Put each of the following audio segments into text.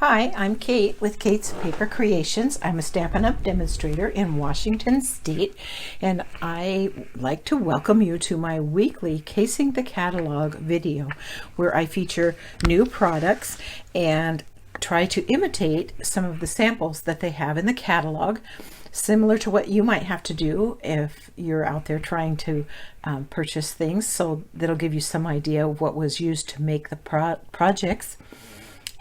Hi, I'm Kate with Kate's Paper Creations. I'm a Stampin' Up! Demonstrator in Washington State, and I like to welcome you to my weekly Casing the Catalog video, where I feature new products and try to imitate some of the samples that they have in the catalog, similar to what you might have to do if you're out there trying to purchase things. So that'll give you some idea of what was used to make the projects.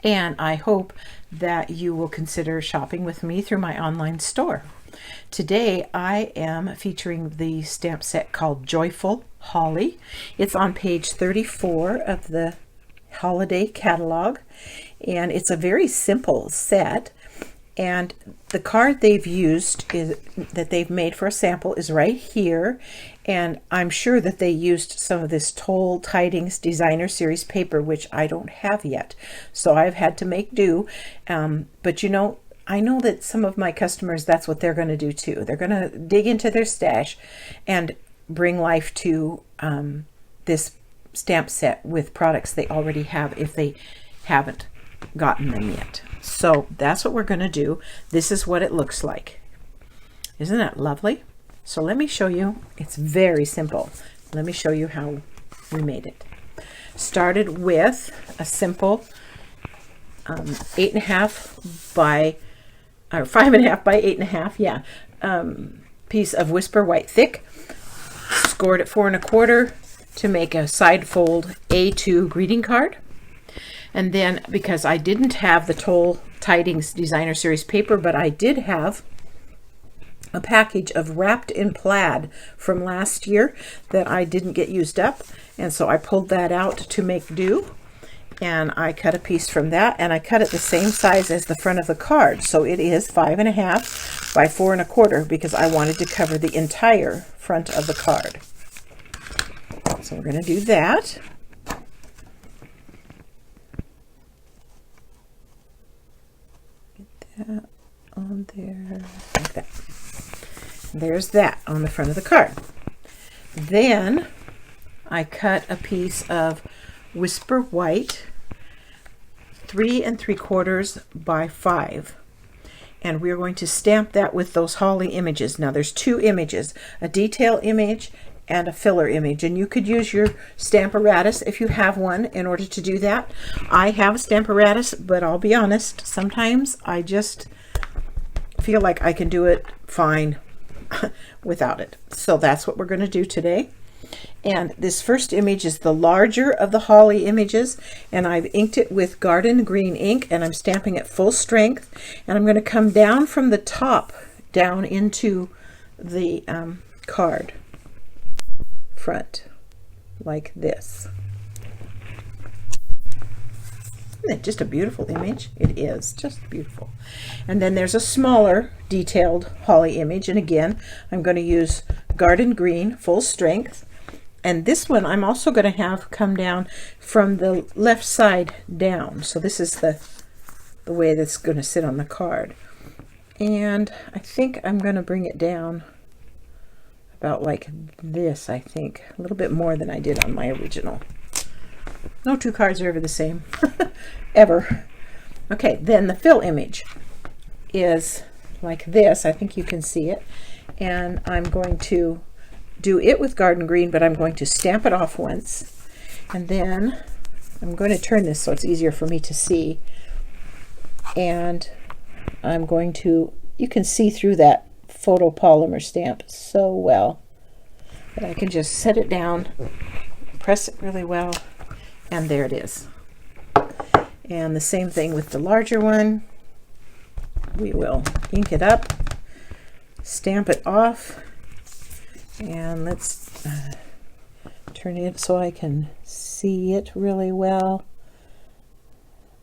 And I hope that you will consider shopping with me through my online store. Today I am featuring the stamp set called Joyful Holly. It's on page 34 of the holiday catalog, and it's a very simple set. And the card they've used that they've made for a sample is right here. And I'm sure that they used some of this Toll Tidings Designer Series paper, which I don't have yet. So I've had to make do. But you know, I know that some of my customers, that's what they're going to do too. They're going to dig into their stash and bring life to this stamp set with products they already have if they haven't gotten them yet. So that's what we're going to do. This is what it looks like. Isn't that lovely? So let me show you. It's very simple. Let me show you how we made it. Started with a simple 8.5 by or 5.5 by 8.5, yeah, piece of Whisper White Thick. Scored at 4 1/4 to make a side fold A2 greeting card. And then, because I didn't have the Toll Tidings Designer Series paper, but I did have a package of Wrapped in Plaid from last year that I didn't get used up. And so I pulled that out to make do. And I cut a piece from that, and I cut it the same size as the front of the card. So it is 5.5 by 4 1/4 because I wanted to cover the entire front of the card. So we're going to do that. That on there like that. There's that on the front of the card. Then I cut a piece of Whisper White 3 3/4 by 5, and we're going to stamp that with those holly images. Now there's two images, a detail image and a filler image, and you could use your Stamparatus if you have one in order to do that. I have a Stamparatus, but I'll be honest, sometimes I just feel like I can do it fine without it. So that's what we're going to do today. And this first image is the larger of the holly images, and I've inked it with Garden Green ink, and I'm stamping it full strength, and I'm going to come down from the top down into the card front like this. Isn't it just a beautiful image? It is just beautiful. And then there's a smaller detailed holly image, and again I'm going to use Garden Green full strength, and this one I'm also going to have come down from the left side down. So this is the way that's going to sit on the card, and I think I'm going to bring it down about like this. I think a little bit more than I did on my original. No two cards are ever the same ever. Okay, then the fill image is like this. I think you can see it, and I'm going to do it with Garden Green, but I'm going to stamp it off once, and then I'm going to turn this so it's easier for me to see, and I'm going to, you can see through that photopolymer stamp so well that I can just set it down, press it really well, and there it is. And the same thing with the larger one. We will ink it up, stamp it off, and let's turn it so I can see it really well.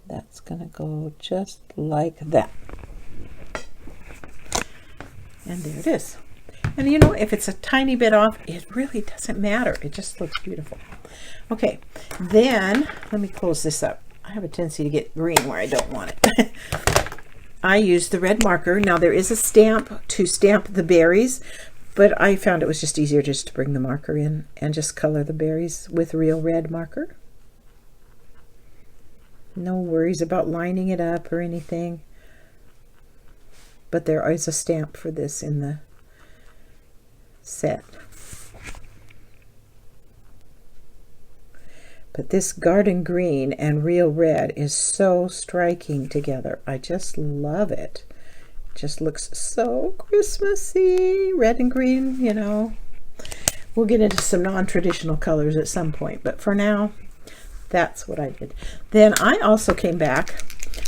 That's going to go just like that. And there it is. And you know, if it's a tiny bit off, it really doesn't matter. It just looks beautiful. Okay, then let me close this up. I have a tendency to get green where I don't want it. I use the red marker. Now there is a stamp to stamp the berries, but I found it was just easier just to bring the marker in and just color the berries with real red marker. No worries about lining it up or anything. But there is a stamp for this in the set. But this garden green and real red is so striking together. I just love it. It just looks so Christmassy. Red and green, you know. We'll get into some non-traditional colors at some point, but for now, that's what I did. Then I also came back,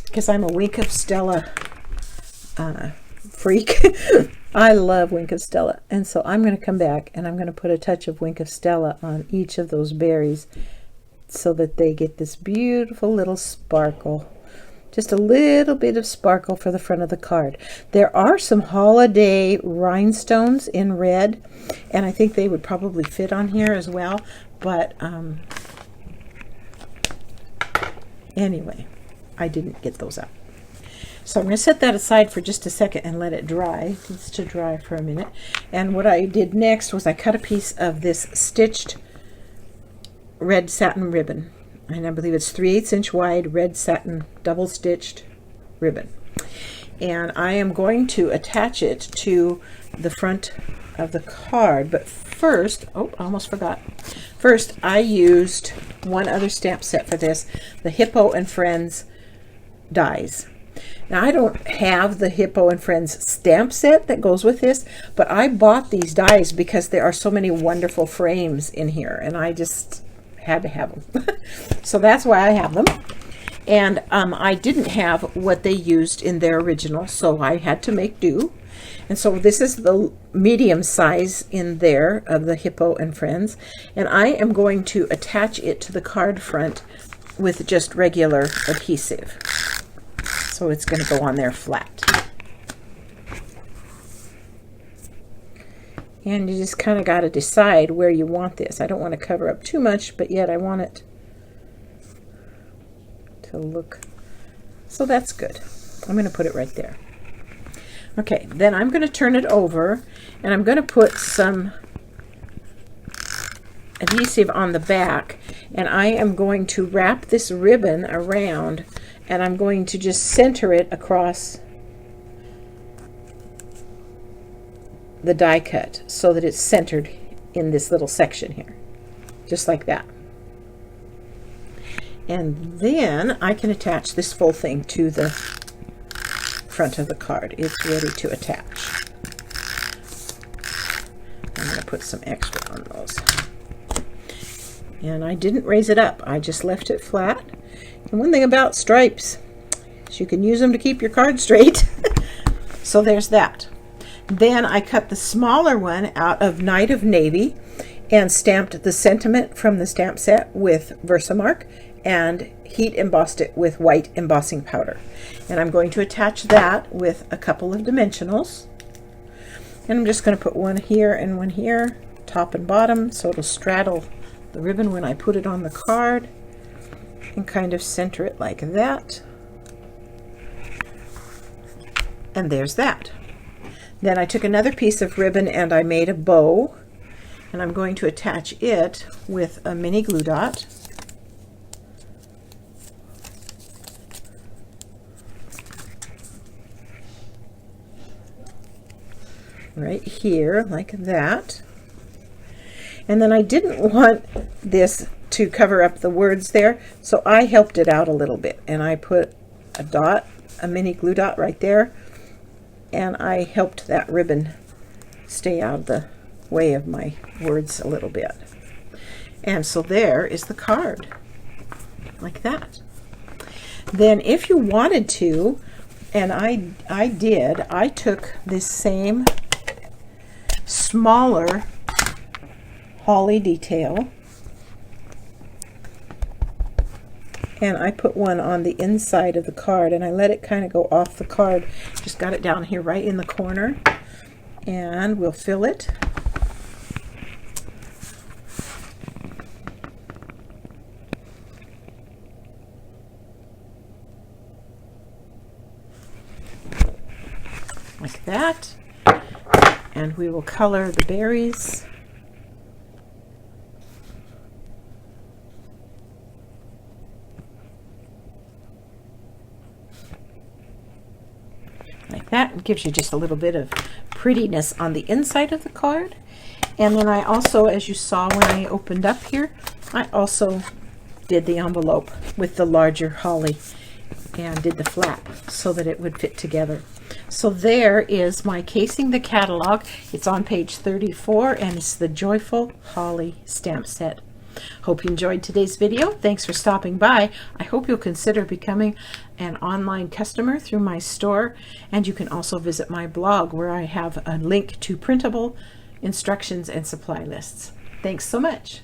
because I'm a Wink of Stella freak. I love Wink of Stella. And so I'm going to come back and I'm going to put a touch of Wink of Stella on each of those berries, so that they get this beautiful little sparkle. Just a little bit of sparkle for the front of the card. There are some holiday rhinestones in red, and I think they would probably fit on here as well. But anyway, I didn't get those out. So I'm going to set that aside for just a second and let it dry. It needs to dry for a minute. And what I did next was I cut a piece of this stitched red satin ribbon, and I believe it's 3/8 inch wide red satin double stitched ribbon, and I am going to attach it to the front of the card. But first, oh, I almost forgot. First, I used one other stamp set for this, the Hippo and Friends dies. Now, I don't have the Hippo and Friends stamp set that goes with this, but I bought these dies because there are so many wonderful frames in here, and I just had to have them. So that's why I have them. And I didn't have what they used in their original, so I had to make do. And so this is the medium size in there of the Hippo and Friends, and I am going to attach it to the card front with just regular adhesive. So it's going to go on there flat. And you just kind of got to decide where you want this. I don't want to cover up too much, but yet I want it to look. So that's good. I'm going to put it right there. Okay, then I'm going to turn it over, and I'm going to put some adhesive on the back, and I am going to wrap this ribbon around, and I'm going to just center it across the die cut so that it's centered in this little section here, just like that. And then I can attach this full thing to the front of the card. It's ready to attach. I'm going to put some extra on those. And I didn't raise it up. I just left it flat. And one thing about stripes is you can use them to keep your card straight. So there's that. Then I cut the smaller one out of Night of Navy and stamped the sentiment from the stamp set with Versamark and heat embossed it with white embossing powder. And I'm going to attach that with a couple of dimensionals. And I'm just going to put one here and one here, top and bottom, so it'll straddle the ribbon when I put it on the card, and kind of center it like that. And there's that. Then I took another piece of ribbon and I made a bow, and I'm going to attach it with a mini glue dot. Right here, like that. And then I didn't want this to cover up the words there, so I helped it out a little bit, and I put a dot, a mini glue dot right there, and I helped that ribbon stay out of the way of my words a little bit. And so there is the card, like that. Then if you wanted to, and I did, I took this same smaller holly detail, and I put one on the inside of the card, and I let it kind of go off the card. Just got it down here right in the corner, and we'll fill it. Like that. And we will color the berries. That gives you just a little bit of prettiness on the inside of the card. And then I also, as you saw when I opened up here, I also did the envelope with the larger holly and did the flap so that it would fit together. So there is my Casing the Catalog. It's on page 34 and it's the Joyful Holly stamp set. Hope you enjoyed today's video. Thanks for stopping by. I hope you'll consider becoming an online customer through my store, and you can also visit my blog where I have a link to printable instructions and supply lists. Thanks so much.